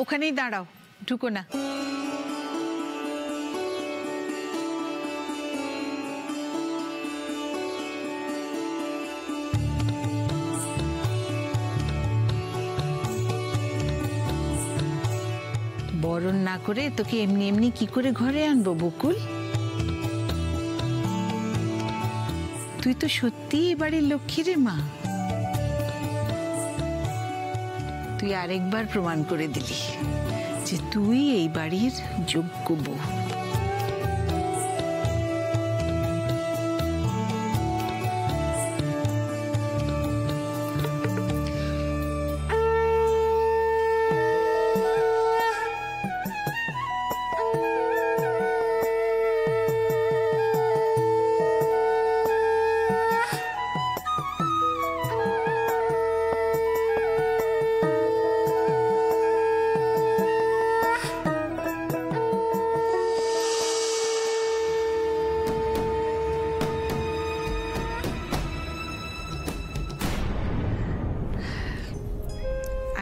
ওখানেই দাঁড়াও, ঢুকো না। বরণ না করে তোকে এমনি এমনি কি করে ঘরে আনবো বকুল? তুই তো সত্যি এই বাড়ির লক্ষ্মী রে মা। তুই আরেকবার প্রমাণ করে দিলি যে তুই এই বাড়ির যোগ্য বউ।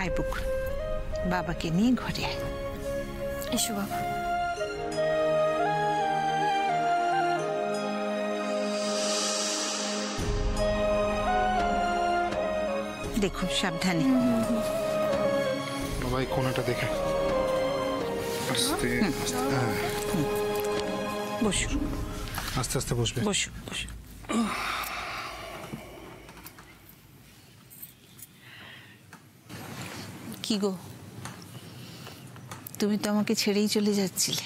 আয় বকুল, বাবাকে নিয়ে ঘরে আয়। এসো বাবা। দেখুন সাবধানে। বাবা এই কোণাটা দেখে আস্তে বসু, আস্তে আস্তে বসবে। বসু বসু। কি গো, তুমি তো আমাকে ছেড়েই চলে যাচ্ছিলে।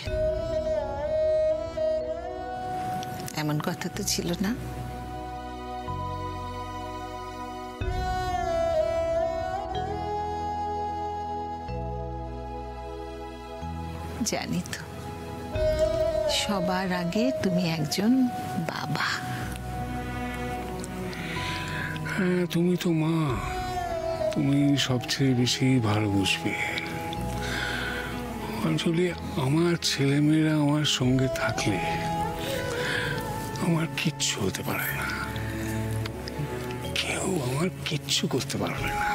এমন কথা তো ছিল না। জানি তো, সবার আগে তুমি একজন বাবা। হ্যাঁ, তুমি তো মা, তুমি সবচেয়ে বেশি ভালো বুঝবে। আসলে আমার ছেলেমেয়েরা আমার সঙ্গে থাকলে আমার কিচ্ছু হতে পারে না, কেউ আমার কিচ্ছু করতে পারবে না।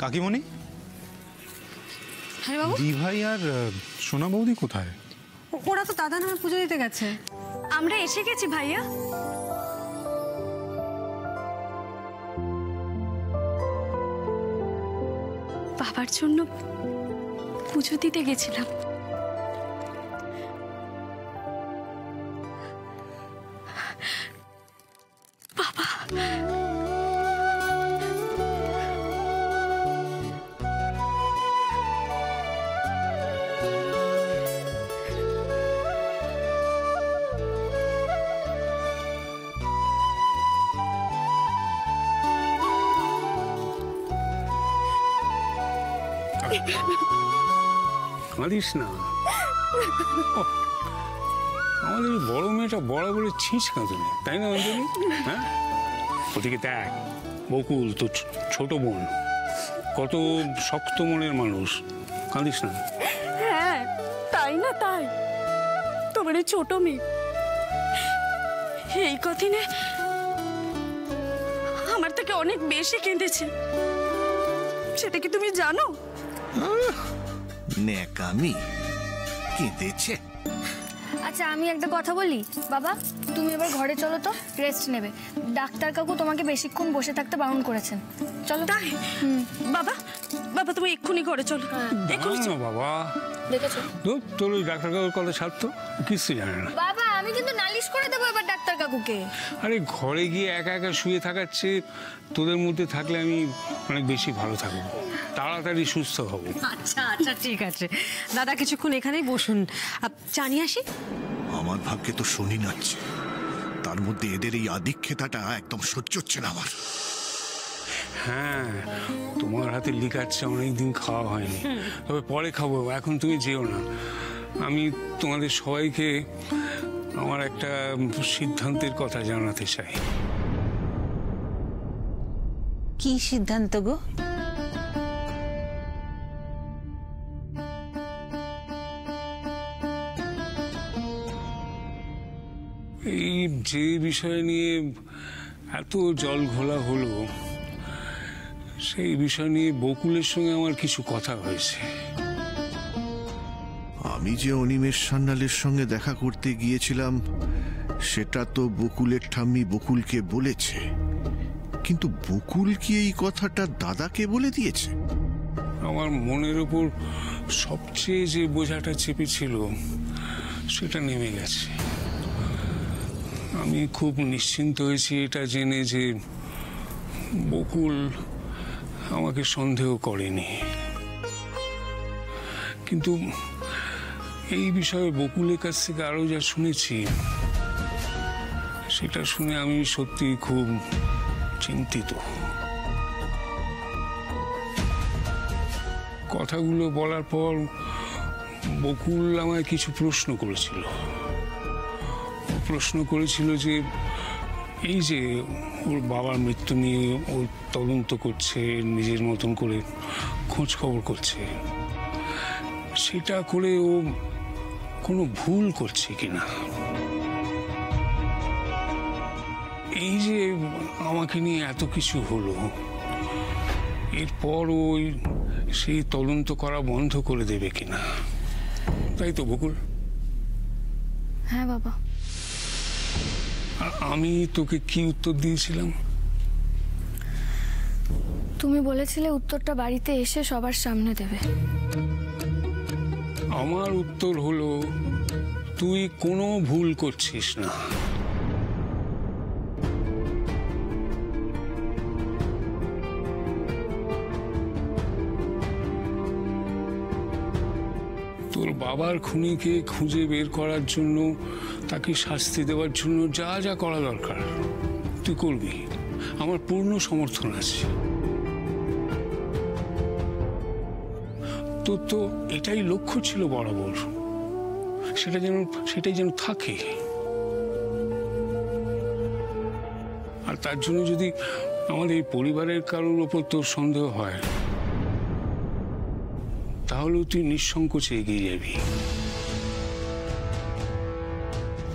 কাকিমণি, হ্যাঁ বাবু। দিভাই আর সোনা বৌদি কোথায়? ওরা তো দাদা নামে পুজো দিতে গেছে। আমরা এসে গেছি ভাইয়া। বাবার জন্য পুজো দিতে গেছিলাম। বাবা, কাঁদিস না। আমাদের বড় মেয়েটা বড় বলে ছিঁচ কাঁদুনি, তাই না অঞ্জলি? হ্যাঁ, ওদিকে দেখ, বকুল তো ছোট বোন, কত শক্ত মনের মানুষ। কাঁদিস না। হ্যাঁ তাই না, তাই তোমার এই ছোট মেয়ে এই কদিনে আমার থেকে অনেক বেশি কেঁদেছে, সেটা কি তুমি জানো? নেকামি কেঁদেছে। আচ্ছা আমি একটা কথা বলি বাবা, তুমি এবার ঘরে চলো তো, রেস্ট নেবে। ডাক্তার কাকু তোমাকে বেশিক্ষণ বসে থাকতে বারণ করেছেন। চলো। তাই? বাবা, বাবা তুমি এক্ষুনি ঘরে চলো। এক্ষুনি না বাবা, দেখেছো তোর ওই ডাক্তার কাকুর কথা ছাড়তো, কিছু জানে না। বাবা, আমি কিন্তু নালিশ করে দেবো এবার ডাক্তার কাকুকে। আরে ঘরে গিয়ে একা একা শুয়ে থাকার চেয়ে তোদের মধ্যে থাকলে আমি অনেক বেশি ভালো থাকবো, তাড়াতাড়ি সুস্থ হব। আচ্ছা আচ্ছা ঠিক আছে দাদা, কিছুক্ষণ এখানেই বসুন, জানিয়ে আসি। আমার ভাগ্যে তো শনি নাচছে, তার মধ্যে এদের এই আদিক্ষেতাটা একদম সহ্য হচ্ছে না আমার। হ্যাঁ, তোমার হাতে লিকাচ্ছে অনেকদিন খাওয়া হয়নি, তবে পরে খাবো, এখন তুমি যেও না। আমি তোমাদের সবাইকে আমার একটা সিদ্ধান্তের কথা জানাতে চাই। কি সিদ্ধান্ত গো? এই যে বিষয় নিয়ে এত জল ঘোলা হলো, সেই বিষয় নিয়ে বকুলের সঙ্গে আমার কিছু কথা হয়েছে। আমি যে অনিমেষ সান্যালের সঙ্গে দেখা করতে গিয়েছিলাম সেটা তো বকুলের ঠাম্মি বকুলকে বলেছে, কিন্তু বকুল কি এই কথাটা দাদাকে বলে দিয়েছে? আমার মনের ওপর সবচেয়ে যে বোঝাটা চেপেছিল সেটা নেমে গেছে। আমি খুব নিশ্চিন্ত হয়েছি এটা জেনে যে বকুল আমাকে সন্দেহ করেনি। কিন্তু এই বিষয়ে বকুলের কাছ থেকে আরো যা শুনেছি সেটা শুনে আমি সত্যি খুব চিন্তিত। কথাগুলো বলার পর বকুল আমায় কিছু প্রশ্ন করেছিল যে এই যে ওর বাবার মৃত্যু নিয়ে ও তদন্ত করছে, নিজের মতন করে খোঁজ খবর করছে, সেটা করে ও কোনো ভুল করছে কিনা। এই যে আমাকে নিয়ে এত কিছু হলো, এরপর ওই সেই তদন্ত করা বন্ধ করে দেবে কিনা, তাই তো বকুল? হ্যাঁ বাবা। আর আমি তোকে কি উত্তর দিয়েছিলাম? তুমি বলেছিলে উত্তরটা বাড়িতে এসে সবার সামনে দেবে। আমার উত্তর হলো তুই কোনো ভুল করছিস না। তোর বাবার খুনিকে খুঁজে বের করার জন্য, তাকে শাস্তি দেওয়ার জন্য যা যা করা দরকার তুই করবি, আমার পূর্ণ সমর্থন আছে। তোর তো এটাই লক্ষ্য ছিল বরাবর, সেটাই যেন থাকে। আর তার জন্য যদি আমাদের এই পরিবারের কারোর ওপর তোর সন্দেহ হয়, তাহলে তুই নিঃসংকোচে এগিয়ে যাবি।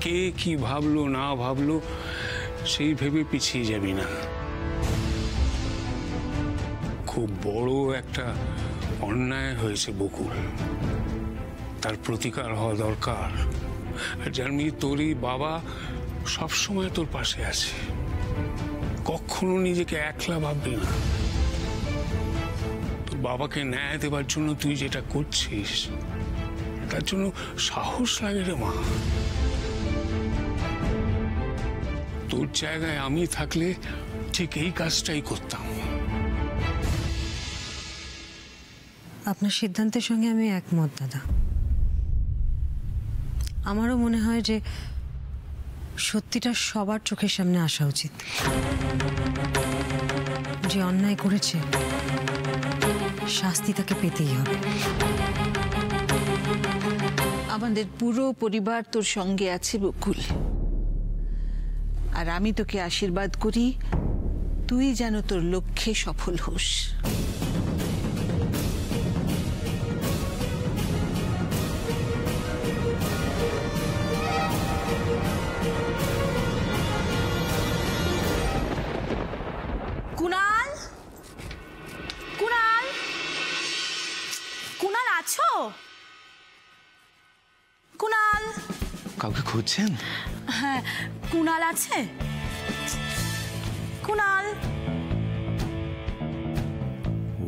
কে কি ভাবলো না ভাবলো সেই ভেবে পিছিয়ে যাবি না। খুব বড় একটা অন্যায় হয়েছে বকুল, তার প্রতিকার হওয়া দরকার। আর জানবি তোর এই বাবা সবসময় তোর পাশে আছে, কখনো নিজেকে একলা ভাববি না। তোর বাবাকে ন্যায় দেবার জন্য তুই যেটা করছিস তার জন্য সাহস লাগে রে মা। তোর জায়গায় আমি থাকলে ঠিক এই কাজটাই করতাম। আপনার সিদ্ধান্তের সঙ্গে আমি একমত দাদা। আমারও মনে হয় যে সত্যিটা সবার চোখের সামনে আসা উচিত। যে অন্যায় করেছে শাস্তি তাকে পেতেই হবে। আমাদের পুরো পরিবার তোর সঙ্গে আছে বকুল, আর আমি তোকে আশীর্বাদ করি তুই যেন তোর লক্ষ্যে সফল হোস। কুনাল, কুনাল, কুনাল আছো? কুনাল। কাউকে খুঁজছেন? হ্যাঁ, কুনাল আছে? কুনাল।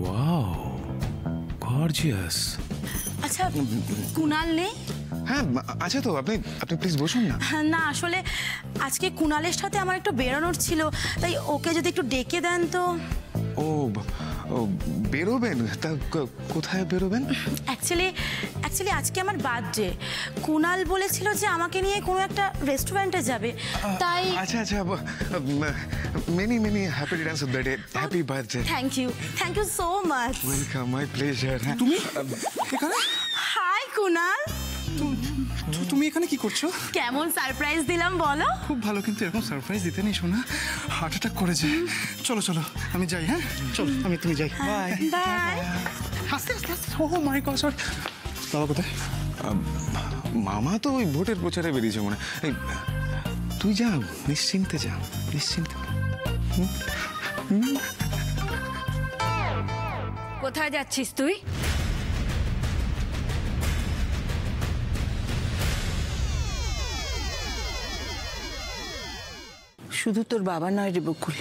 Wow, gorgeous. আচ্ছা, কুনাল নেই? হ্যাঁ আছে তো, আপনি প্লিজ বসুন না। না আসলে আজকে কুনালের সাথে আমার একটু বেরোনোর ছিল, তাই ওকে যদি একটু ডেকে দেন তো। ও বেরোবেন? তা কোথায় বেরোবেন? অ্যাকচুয়ালি আজকে আমার বার্থডে। কুনাল বলেছিল যে আমাকে নিয়ে কোনো একটা রেস্টুরেন্টে যাবে, তাই। আচ্ছা many happy returns of the day. Happy birthday. Thank you so much. Welcome, my pleasure. তুমি এখানে? হাই কুনাল, তুমি এখানে কি করছো? কেমন সারপ্রাইজ দিলাম বলো? খুব ভালো, কিন্তু এরকম সারপ্রাইজ দিতে নেই শোনা, হার্ট অ্যাটাক করেছে। চলো আমি যাই। হ্যাঁ চলো, তুমি যাই। Bye bye. আস্তে ও মাই গড, সরি। বাবা কোথায়? মামা তো ওই ভোটের প্রচারে বেরিয়েছে মনে। তুই যা, নিশ্চিন্তে যা, নিশ্চিন্তে। কোথায় যাচ্ছিস তুই? শুধু তোর বাবা নয় রে বকুল,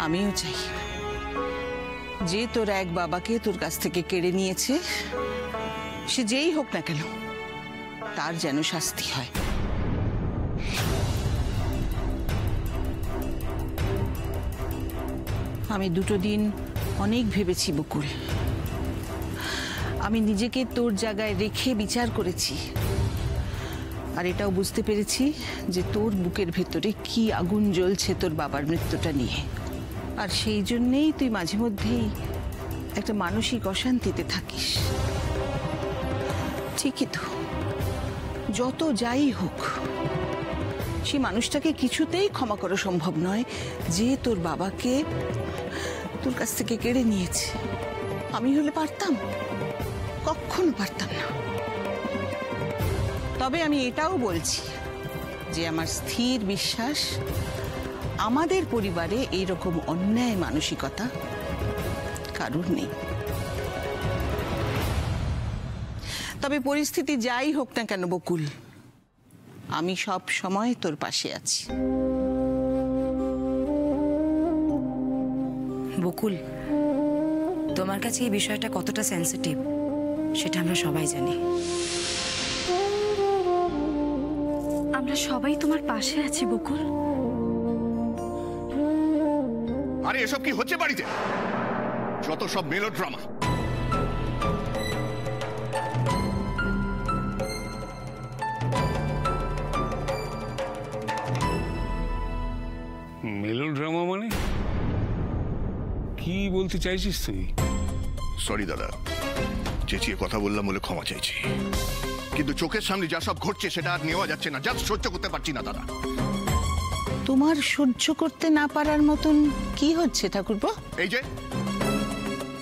আমিও চাই যে তোর এক বাবাকে তোর কাছ থেকে কেড়ে নিয়েছে, সে যেই হোক না কেন তার যেন শাস্তি হয়। আমি দুটো দিন অনেক ভেবেছি বকুল, আমি নিজেকে তোর জায়গায় রেখে বিচার করেছি, আর এটাও বুঝতে পেরেছি যে তোর বুকের ভেতরে কি আগুন জ্বলছে তোর বাবার মৃত্যুটা নিয়ে। আর সেই জন্যেই তুই মাঝে মধ্যেই একটা মানসিক অশান্তিতে থাকিস। ঠিকই তো, যত যাই হোক সেই মানুষটাকে কিছুতেই ক্ষমা করা সম্ভব নয় যে তোর বাবাকে তোর কাছ থেকে কেড়ে নিয়েছে। আমি হলে পারতাম? কখনো পারতাম না। তবে আমি এটাও বলছি যে আমার স্থির বিশ্বাস আমাদের পরিবারে এইরকম অন্যায় মানসিকতা কারুর নেই। তবে পরিস্থিতি যাই হোক না কেন বকুল, আমি সব সময় তোর পাশে আছি। বকুল, তোমার কাছে এই বিষয়টা কতটা সেন্সিটিভ সেটা আমরা সবাই জানি। আমরা সবাই তোমার পাশে আছি বকুল। আরে এসব কি হচ্ছে বাড়িতে? যত সব মেলোড্রামা। মেলোড্রামা মানে কি বলতে চাইছিস তুই? সরি দাদা, চেঁচিয়ে কথা বললাম বলে ক্ষমা চাইছি, কিন্তু চোখের সামনে যা সব ঘটছে সেটা আর নেওয়া যাচ্ছে না, জাস্ট সহ্য করতে পারছি না দাদা। তোমার সহ্য করতে না পারার মতন কি হচ্ছে ঠাকুরপো? এই যে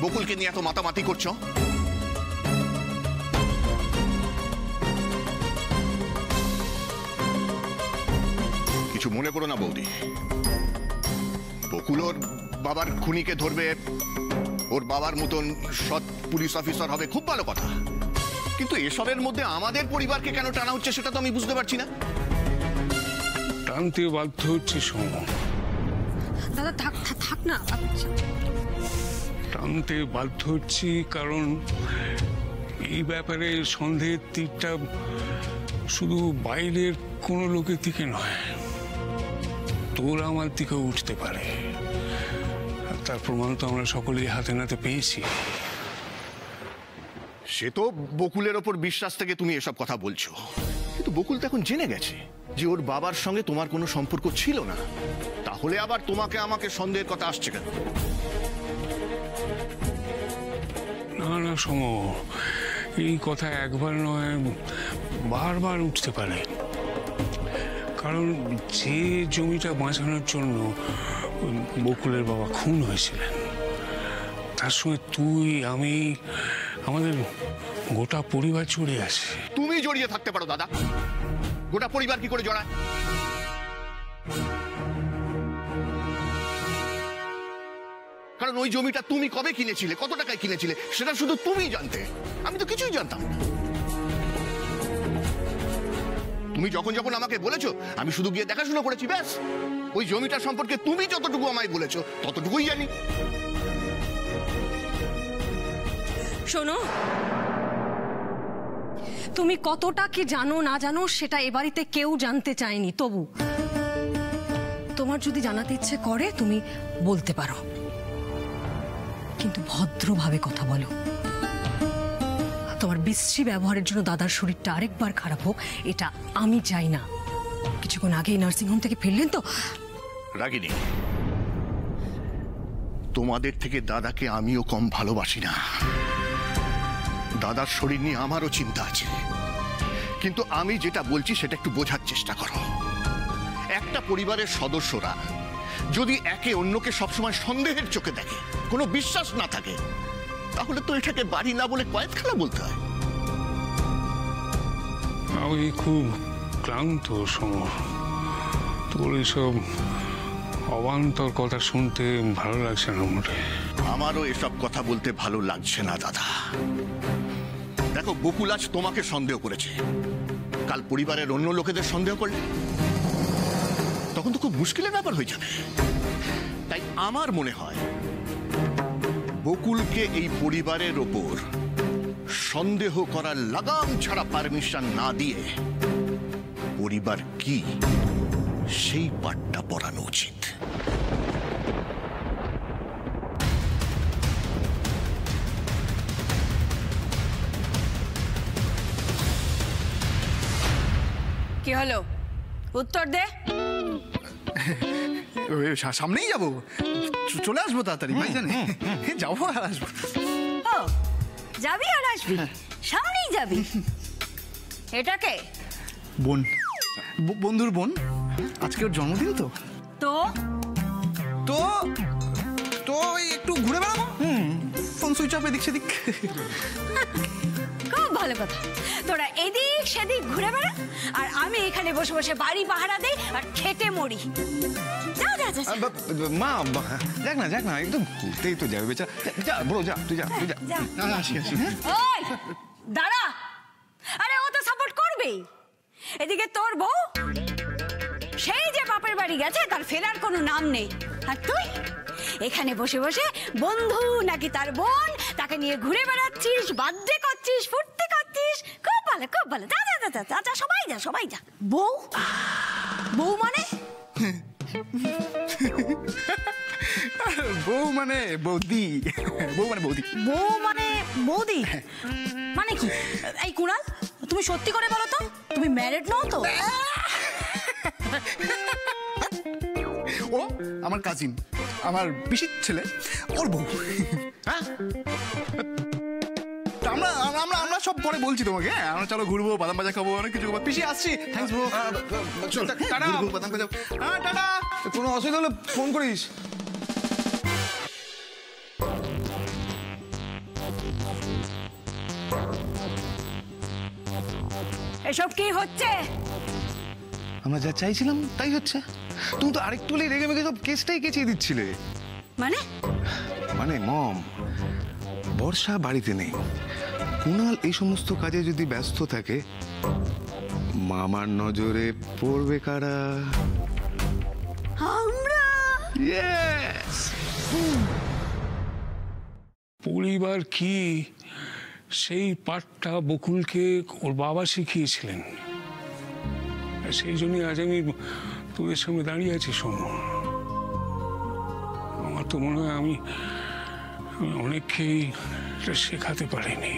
বকুলকে নিয়ে এত মাতামাতি করছো, কিছু মনে করো না বৌদি। বকুল ওর বাবার খুনিকে ধরবে, ওর বাবার মতন সৎ পুলিশ অফিসার হবে, খুব ভালো কথা, কিন্তু এসবের মধ্যে আমাদের পরিবারকে কেন টানা হচ্ছে সেটা তো আমি বুঝতে পারছি না। টানতে বাধ্য হচ্ছে সোম। দাদা থাক থাক না। টানতে বাধ্য হচ্ছি কারণ এই ব্যাপারে সন্দেহের তীরটা শুধু বাইরের কোনো লোকের দিকে নয়, তোর আমার দিকে উঠতে পারে। তার প্রমাণ তো আমরা সকলেই হাতে নাতে পেয়েছি। সে তো বকুলের ওপর বিশ্বাস থেকে তুমি এসব কথা বলছো, কিন্তু বকুল তো এখন জেনে গেছে যে ওর বাবার সঙ্গে তোমার কোনো সম্পর্ক ছিল না, তাহলে আবার তোমাকে আমাকে সন্দেহের কথা আসছে কেন? না না সোম, এই কথা একবার নয় বারবার উঠতে পারে, কারণ যে জমিটা বাঁচানোর জন্য বকুলের বাবা খুন হয়েছিলেন, তার সঙ্গে তুই, আমি, আমাদের গোটা পরিবার জড়িয়ে আছে। তুমি জড়িয়ে থাকতে পারো দাদা, গোটা পরিবার কি করে জড়ায়? কারণ ওই জমিটা তুমি কবে কিনেছিলে, কত টাকায় কিনেছিলে সেটা শুধু তুমি জানতে, আমি তো কিছুই জানতাম না। তুমি যখন যখন আমাকে বলেছো আমি শুধু গিয়ে দেখাশোনা করেছি, ব্যাস। ওই জমিটা সম্পর্কে তুমি যতটুকু আমায় বলেছো ততটুকুই জানি। শোনো, তুমি কতটা কি জানো না জানো সেটা এ বাড়িতে কেউ জানতে চায়নি, তবু তোমার যদি জানাতে ইচ্ছে করে তুমি বলতে পারো, কিন্তু ভদ্রভাবে কথা বলো। তোমার বিশ্রী ব্যবহারের জন্য দাদার শরীরটা আরেকবার খারাপ হোক এটা আমি চাই না। কিছুক্ষণ আগেই নার্সিংহোম থেকে ফিরলেন তো। রাগিনী, তোমাদের থেকে দাদাকে আমিও কম ভালোবাসি না। দাদার শরীর নিয়ে আমারও চিন্তা আছে, কিন্তু আমি যেটা বলছি সেটা একটু বোঝার চেষ্টা করো। একটা পরিবারের সদস্যরা যদি একে অন্যকে সবসময় সন্দেহের চোখে দেখে, কোনো বিশ্বাস না থাকে, তাহলে তো এটাকে বাড়ি না বলে কয়েদখানা বলতে হয়। আমি খুব ক্লান্ত সোম, তোর এইসব অবান্তর কথা শুনতে ভালো লাগছে না মোটে। আমারও এসব কথা বলতে ভালো লাগছে না দাদা। দেখো, বকুল আজ তোমাকে সন্দেহ করেছে, কাল পরিবারের অন্য লোকেদের সন্দেহ করলে তখন তো খুব মুশকিলের ব্যাপার হয়ে যাবে। তাই আমার মনে হয় বকুলকে এই পরিবারের ওপর সন্দেহ করার লাগাম ছাড়া পারমিশন না দিয়ে পরিবার কি সেই পাঠটা পড়ানো উচিত। কি হলো, উত্তর দে। সামনেই যাবো, চলে আসবো তাড়াতাড়ি ভাই জানে, যাবো আর আসবো। ও যাবি আর আসবি, সামনেই যাবি। এটাকে বোন, বন্ধুর বোন, আজকে ওর জন্মদিন তো তো তো তো একটু ঘুরে বেড়াবো। ফোন সুইচ অফ এদিক সেদিক। খুব ভালো কথা, তোরা এদিক সেদিক ঘুরে বেড়া আর আমি এখানে বসে বসে বাড়ি পাহারা দেই আর খেটে মরি। যা যা যা যা। মা যাক না, একদম ঘুরতেই তো যাবে বেচারা। যা বড়, যা তুই, যা তুই যা। আসি আসি। হ্যাঁ ওই দাঁড়া, আরে ও তো সাপোর্ট করবেই। এদিকে তোর বউ সেই যে বাপের বাড়ি গেছে, তার ফেরার কোনো নাম নেই, আর তুই এখানে বসে বসে বন্ধু নাকি তার বোন তাকে নিয়ে ঘুরে বেড়াচ্ছিস, বার্থডে করছিস, ফুর্তি করছিস। খুব ভালো, খুব ভালো। যা যা যা যা যা, সবাই যা, সবাই যা। বউ বউ মানে বউ মানে বৌদি, বউ মানে বৌদি। বউ মানে বৌদি মানে কি? এই কুণাল, তুমি সত্যি করে বলো তো, তুমি ম্যারিড নও তো? ও আমার কাজিন, আমার পিসির ছেলে, ওর বউ। হ্যাঁ, আমরা আমরা আমরা সব পরে বলছি তোমাকে। হ্যাঁ, আমরা চলো ঘুরবো, বাদাম ভাজা খাবো, অনেক কিছু খাবো। পিসি আসছি, থ্যাঙ্কস ব্রো। চল টাটা, বাদাম ভাজা। হ্যাঁ টাটা। কোনো অসুবিধা হলে ফোন করিস। এসব কি হচ্ছে? আমরা যা চাইছিলাম তাই হচ্ছে। তুমি তো আরেকটু হলেই রেগে মেগে সব কেসটাই কেচিয়ে দিচ্ছিলে। মানে মম, বর্ষা বাড়িতে নেই, কুণাল এই সমস্ত কাজে যদি ব্যস্ত থাকে, মামার নজরে পড়বে কারা? আমরা। ইয়েস। পরিবার কি সেই পাঠটা বকুলকে ওর বাবা শিখিয়েছিলেন। সেই জন্যই আজ আমি তোদের সামনে দাঁড়িয়ে আছি। সোমু, আমার তো মনে হয় আমি অনেককেই এটা শেখাতে পারিনি।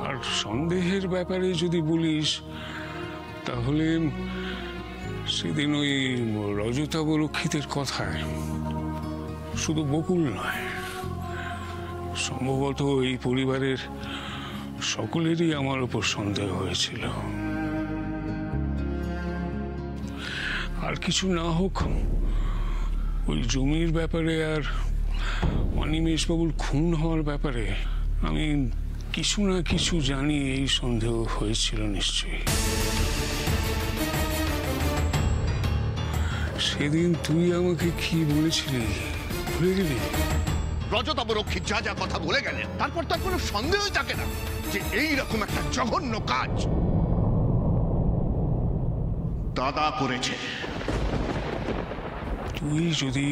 আর সন্দেহের ব্যাপারে যদি বলিস, তাহলে সেদিন ওই রজতাবরক্ষিতের কথায় শুধু বকুল নয়, সম্ভবত এই পরিবারের সকলেরই আমার উপর সন্দেহ হয়েছিল। আর কিছু না হোক, ওই জমির ব্যাপারে আর অনিমেষবাবুর খুন হওয়ার ব্যাপারে আমি কিছু না কিছু জানি, এই সন্দেহ হয়েছিল নিশ্চয়ই। সেদিন তুই আমাকে কি বলেছিলি, ভুলে গেলি? রজতাবরক্ষী যা যা কথা বলে গেলেন, তারপর তার কোনো সন্দেহই থাকে না যে এইরকম একটা জঘন্য কাজ দাদা করেছে। তুই যদি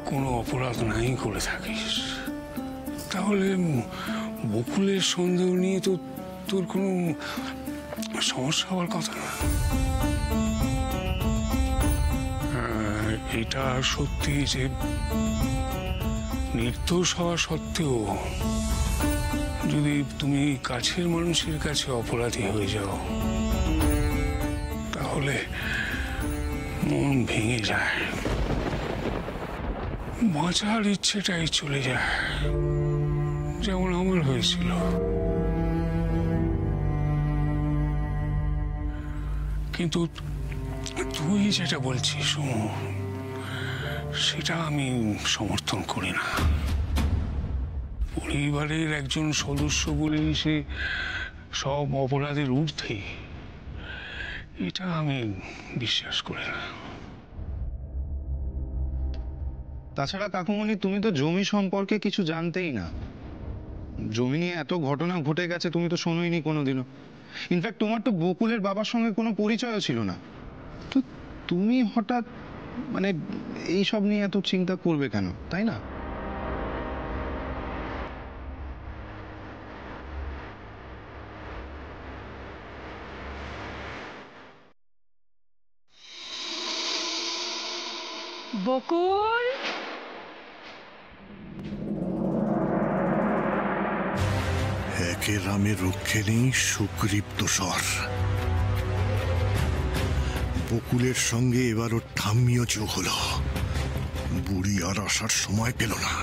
কোনো অপরাধ নাই করে থাকিস, তাহলে বকুলের সন্দেহ নিয়ে তো তোর কোনো সমস্যা হওয়ার কথা না। এটা সত্যি যে নির্দোষ হওয়া সত্ত্বেও যদি তুমি কাছের মানুষের কাছে অপরাধী হয়ে যাও, তাহলে মন ভেঙে যায়, বাঁচার ইচ্ছেটাই চলে যায়, যেমন আমার হয়েছিল। কিন্তু তুই যেটা বলছিস সেটা আমি সমর্থন করি না। পরিবারের একজন সদস্য বলেই সে সব অপরাধের ঊর্ধ্বে, এটা আমি বিশ্বাস করি না। তাছাড়া কাকুমণি, তুমি তো জমি সম্পর্কে কিছু জানতেই না। জমি নিয়ে এত ঘটনা ঘটে গেছে, তুমি তো শোনোইনি কোনোদিনও। ইনফ্যাক্ট তোমার তো বকুলের বাবার সঙ্গে কোনো পরিচয়ও ছিল না। তো তুমি হঠাৎ মানে এইসব নিয়ে এত চিন্তা করবে কেন, তাই না? বকুল, একে রামে রক্ষে নেই, সুগ্রীব দোসর। বকুলের সঙ্গে এবার ওর ঠাম্মিও যোগ হলো। বুড়ি আর আসার সময় পেল না।